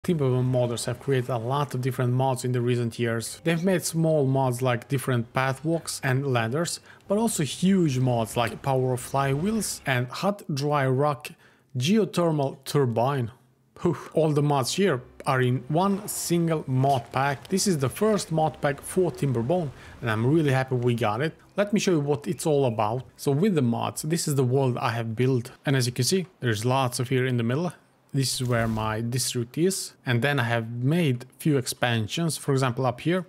Timberborn modders have created a lot of different mods in the recent years. They've made small mods like different pathwalks and ladders, but also huge mods like power of flywheels and hot dry rock geothermal turbine. All the mods here are in one single mod pack. This is the first mod pack for Timberborn and I'm really happy we got it. Let me show you what it's all about. So with the mods, this is the world I have built, and as you can see, there's lots of here in the middle. This is where my district is, and then I have made few expansions, for example up here,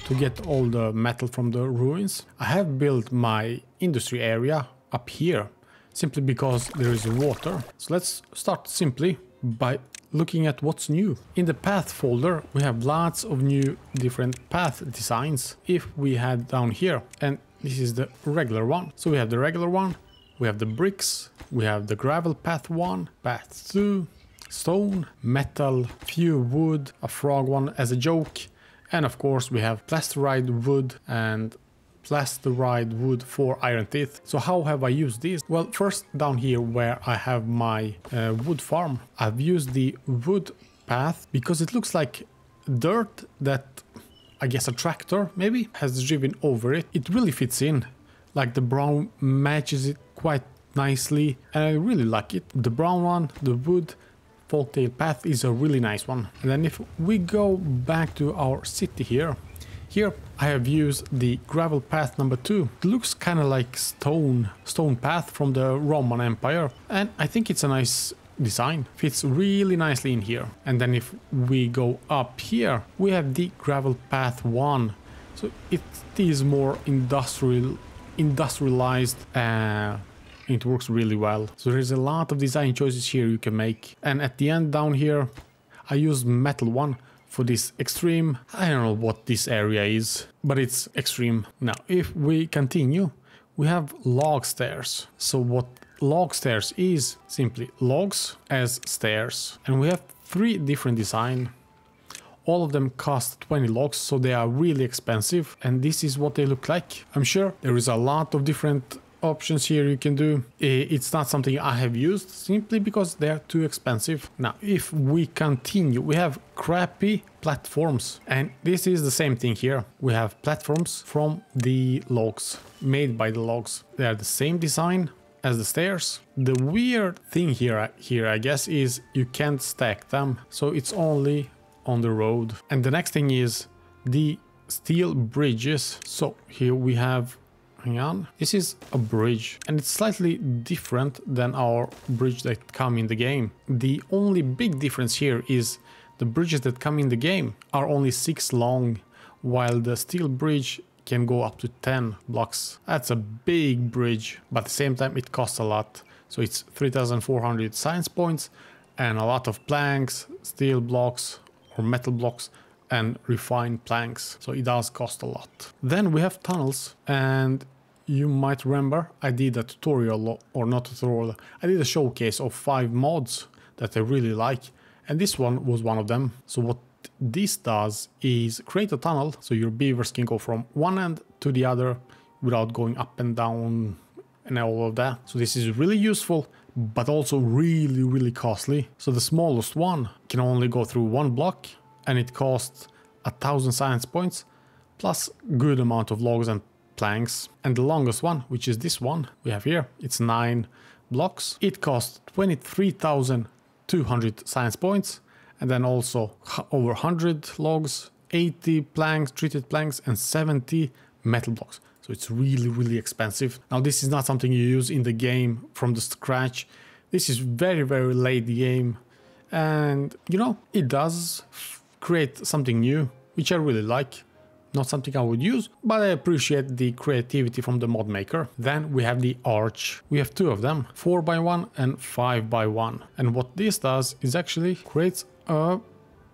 to get all the metal from the ruins. I have built my industry area up here, simply because there is water. So let's start simply by looking at what's new. In the path folder, we have lots of new different path designs. If we head down here, and this is the regular one. So we have the regular one, we have the bricks, we have the gravel path 1, path 2, stone, metal, few wood, a frog one as a joke, and of course we have plasterite wood and plasterite wood for iron teeth. So how have I used these? Well, first down here where I have my wood farm, I've used the wood path because it looks like dirt that I guess a tractor maybe has driven over it. It really fits in, like the brown matches it quite nicely and I really like it. The brown one, the wood folktale path is a really nice one. And then if we go back to our city here I have used the gravel path number 2. It looks kind of like stone path from the Roman Empire, and I think it's a nice design, fits really nicely in here. And then if we go up here, we have the gravel path 1. So it is more industrialized. It works really well. So there's a lot of design choices here you can make. And at the end down here, I use metal 1 for this extreme. I don't know what this area is, but it's extreme. Now, if we continue, we have log stairs. So what log stairs is simply logs as stairs. And we have 3 different designs. All of them cost 20 logs, so they are really expensive. And this is what they look like. I'm sure there is a lot of different options here you can do. It's not something I have used simply because they are too expensive. Now if we continue, we have crappy platforms, and this is the same thing here. We have platforms from the logs, made by the logs. They are the same design as the stairs. The weird thing here I guess is you can't stack them, so it's only on the road. And the next thing is the steel bridges. So here we have, hang on, this is a bridge and it's slightly different than our bridge that come in the game. The only big difference here is the bridges that come in the game are only 6 long, while the steel bridge can go up to 10 blocks. That's a big bridge, but at the same time it costs a lot. So it's 3,400 science points and a lot of planks, steel blocks or metal blocks and refined planks. So it does cost a lot. Then we have tunnels, and you might remember I did a tutorial, or not tutorial, I did a showcase of 5 mods that I really like, and this one was one of them. So what this does is create a tunnel so your beavers can go from one end to the other without going up and down and all of that. So this is really useful, but also really costly. So the smallest one can only go through 1 block and it costs 1,000 science points plus good amount of logs and planks. And the longest one, which is this one we have here, it's 9 blocks. It costs 23,200 science points, and then also over 100 logs, 80 planks, treated planks, and 70 metal blocks. So it's really expensive. Now this is not something you use in the game from the scratch. This is very late game, and you know, it does create something new, which I really like. Not something I would use, but I appreciate the creativity from the mod maker. Then we have the arch. We have 2 of them, 4x1 and 5x1. And what this does is actually creates a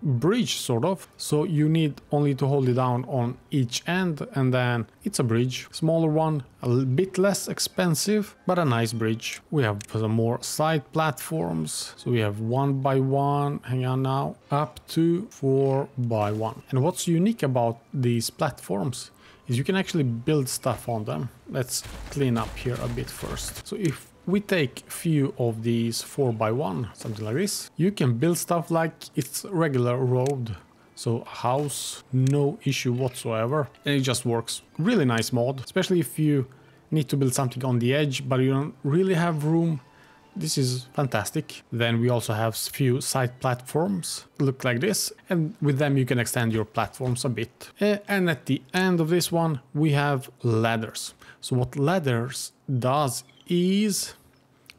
bridge, sort of. So you need only to hold it down on each end, and then it's a bridge. Smaller one, a bit less expensive, but a nice bridge. We have some more side platforms. So we have 1x1, hang on now, up to 4x1. And what's unique about these platforms is you can actually build stuff on them. Let's clean up here a bit first. So if we take few of these 4x1, something like this, you can build stuff like it's regular road. So house, no issue whatsoever, and it just works. Really nice mod, especially if you need to build something on the edge but you don't really have room. This is fantastic. Then we also have few side platforms, look like this, and with them you can extend your platforms a bit. And at the end of this one we have ladders. So what ladders does is,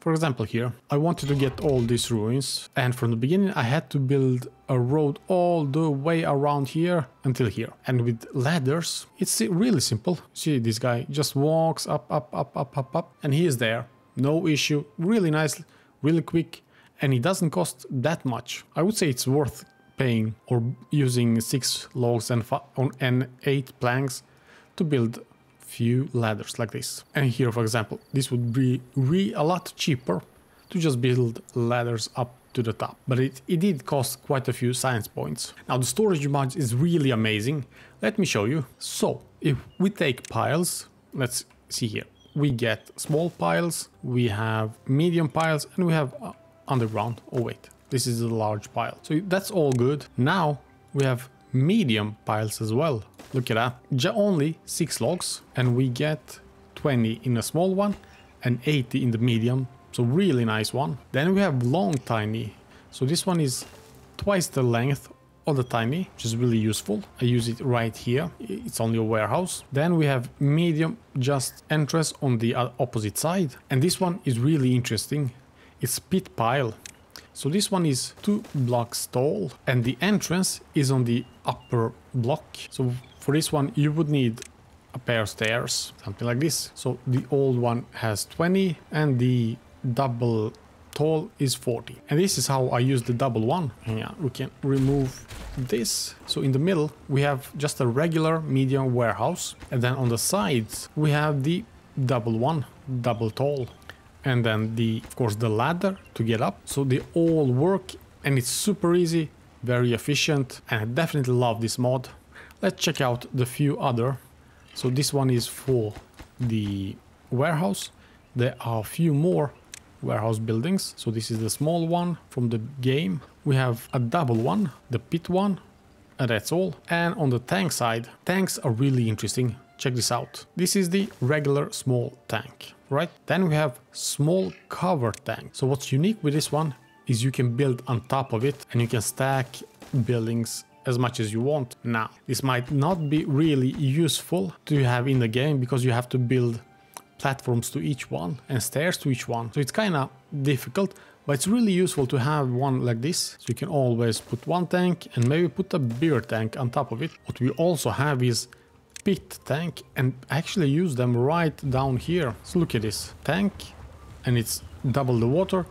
for example here, I wanted to get all these ruins, and from the beginning I had to build a road all the way around here until here. And with ladders it's really simple. See, this guy just walks up, and he is there. No issue, really nice, really quick, and it doesn't cost that much. I would say it's worth paying or using 6 logs and 8 planks to build few ladders like this. And here, for example, this would be a lot cheaper to just build ladders up to the top, but it did cost quite a few science points. Now the storage mod is really amazing. Let me show you. So if we take piles, let's see here. We get small piles, we have medium piles, and we have underground. Oh wait, this is a large pile. So that's all good. Now we have medium piles as well. Look at that. Only 6 logs, and we get 20 in a small one and 80 in the medium. So really nice one. Then we have long tiny. So this one is twice the length of the tiny, which is really useful. I use it right here. It's only a warehouse. Then we have medium, just entrance on the opposite side. And this one is really interesting. It's pit pile. So this one is 2 blocks tall and the entrance is on the upper block. So for this one you would need a pair of stairs, something like this. So the old one has 20 and the double tall is 40. And this is how I use the double one. Yeah, we can remove this. So in the middle we have just a regular medium warehouse, and then on the sides we have the double one, double tall, and then of course the ladder to get up. So they all work and it's super easy, very efficient, and I definitely love this mod. Let's check out the few other. So this one is for the warehouse. There are a few more warehouse buildings. So this is the small one from the game. We have a double one, the pit one, and that's all. And on the tank side, tanks are really interesting. Check this out. This is the regular small tank, right? Then we have small covered tank. So what's unique with this one is you can build on top of it and you can stack buildings as much as you want. Now, this might not be really useful to have in the game because you have to build platforms to each one and stairs to each one. So it's kind of difficult, but it's really useful to have one like this. So you can always put one tank and maybe put a bigger tank on top of it. What we also have is pit tank, and actually use them right down here. So look at this tank, and it's double the water,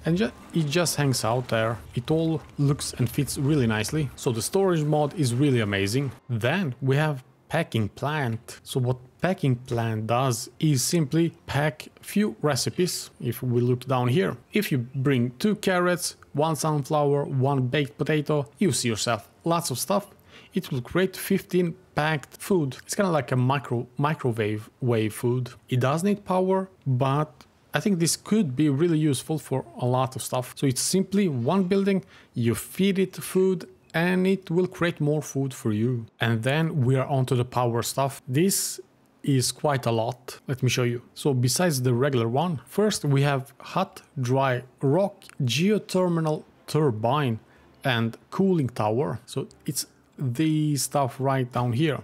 and it just hangs out there. It all looks and fits really nicely. So the storage mod is really amazing. Then we have packing plant. So what packing plant does is simply pack few recipes. If we look down here, if you bring 2 carrots, 1 sunflower, 1 baked potato, you see yourself lots of stuff. It will create 15 packed food. It's kind of like a microwave food. It does need power, but I think this could be really useful for a lot of stuff. So it's simply one building, you feed it food, and it will create more food for you. And then we are onto the power stuff. This is quite a lot. Let me show you. So besides the regular one, first we have hot, dry rock, geothermal turbine, and cooling tower. So it's the stuff right down here.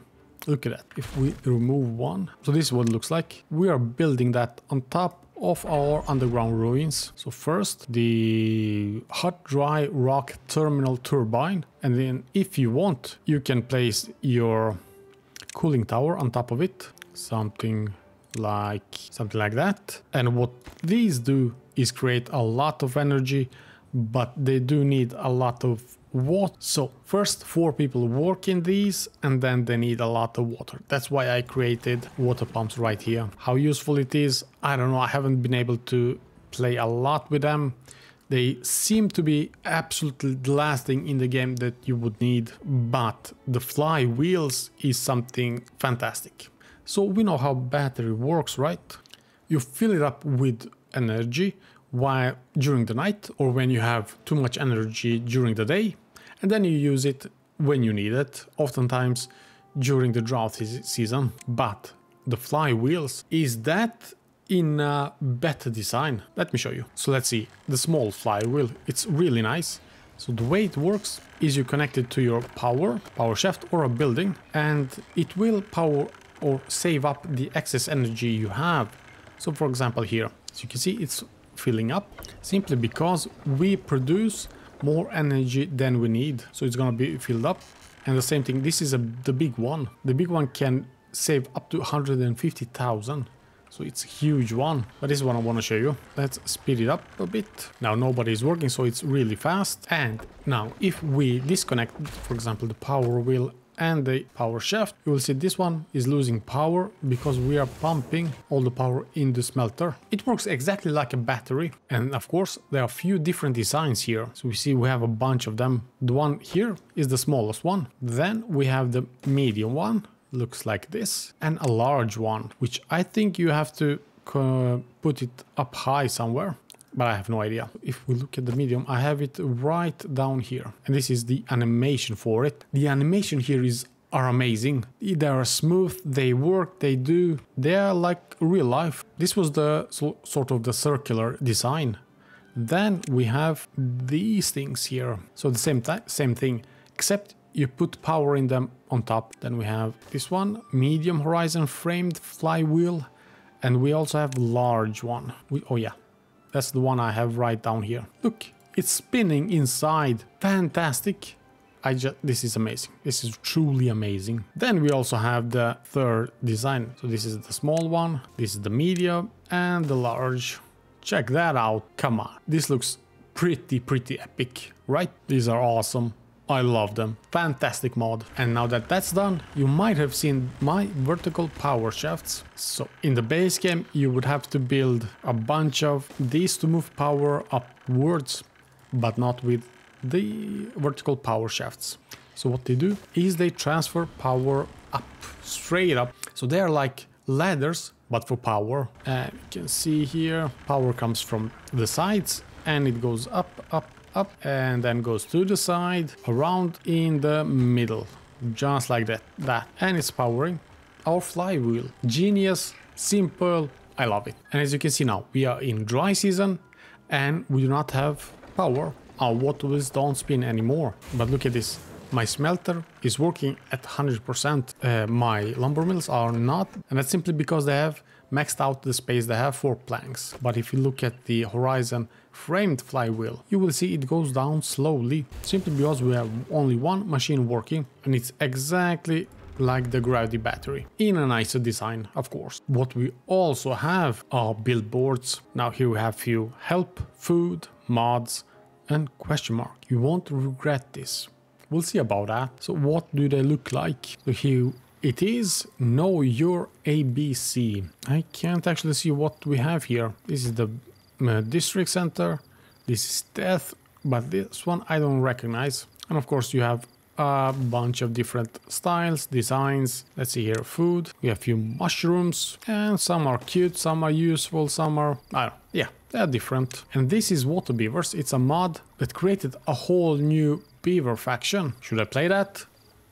Look at that. If we remove one, so this is what it looks like. We are building that on top of our underground ruins. So first the hot dry rock terminal turbine, and then if you want you can place your cooling tower on top of it, something like that. And what these do is create a lot of energy, but they do need a lot of water. So first 4 people work in these, and then they need a lot of water. That's why I created water pumps right here. How useful it is, I don't know. I haven't been able to play a lot with them. They seem to be absolutely the last thing in the game that you would need, but the flywheels is something fantastic. So we know how battery works, right? You fill it up with energy while during the night, or when you have too much energy during the day, and then you use it when you need it, oftentimes during the drought season. But the flywheels, is that in a better design? Let me show you. So let's see, the small flywheel, it's really nice. So the way it works is you connect it to your power shaft or a building, and it will power or save up the excess energy you have. So for example here, as you can see, it's filling up simply because we produce more energy than we need. So it's gonna be filled up. And the same thing, this is the big one. The big one can save up to 150,000. So it's a huge one, but this is what I want to show you. Let's speed it up a bit. Now nobody is working, so it's really fast. And now if we disconnect, for example, the power wheel and the power shaft, you will see this one is losing power because we are pumping all the power in the smelter. It works exactly like a battery. And of course, there are a few different designs here. So we see we have a bunch of them. The one here is the smallest one. Then we have the medium one. Looks like this, and a large one, which I think you have to put it up high somewhere, but I have no idea. If we look at the medium, I have it right down here, and this is the animation for it. The animation here are amazing. They are smooth, they work, they are like real life. This was the sort of the circular design. Then we have these things here, so the same thing, except you put power in them on top. Then we have this one, medium horizon framed flywheel, and we also have large one. Oh yeah, that's the one I have right down here. Look, it's spinning inside. Fantastic. This is amazing. This is truly amazing. Then we also have the third design. So this is the small one, this is the medium, and the large. Check that out. Come on, this looks pretty epic, right? These are awesome. I love them. Fantastic mod. And now that that's done, you might have seen my vertical power shafts. So in the base game, you would have to build a bunch of these to move power upwards, but not with the vertical power shafts. So what they do is they transfer power up, straight up. So they're like ladders, but for power. And you can see here, power comes from the sides and it goes up, and then goes to the side, around in the middle, just like that. And it's powering our flywheel. Genius, simple, I love it. And as you can see now, we are in dry season and we do not have power. Our water wheels don't spin anymore. But look at this, my smelter is working at 100%. My lumber mills are not, and that's simply because they have maxed out the space they have for planks. But if you look at the horizon framed flywheel, you will see it goes down slowly, simply because we have only one machine working, and it's exactly like the gravity battery, in a nicer design, of course. What we also have are billboards. Now here we have few help, food, mods, and question mark. You won't regret this. We'll see about that. So what do they look like? So here it is, know your ABC. I can't actually see what we have here. This is the district center, this is death, but this one I don't recognize. And of course you have a bunch of different styles, designs. Let's see here, food, we have a few mushrooms, and some are cute, some are useful, some are, I don't know, yeah, they're different. And this is Water Beavers. It's a mod that created a whole new beaver faction. Should I play that?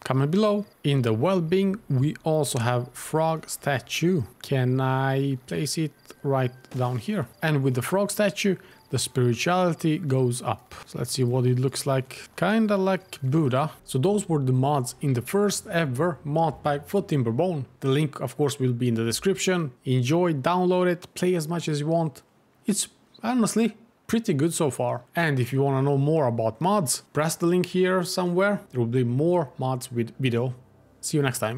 Comment below. In the well-being, we also have frog statue. Can I place it right down here? And with the frog statue, the spirituality goes up. So let's see what it looks like. Kinda like Buddha. So those were the mods in the first ever mod pack for Timberborn. The link, of course, will be in the description. Enjoy, download it, play as much as you want. It's honestly pretty good so far. And if you want to know more about mods, press the link here somewhere. There will be more mods with video. See you next time.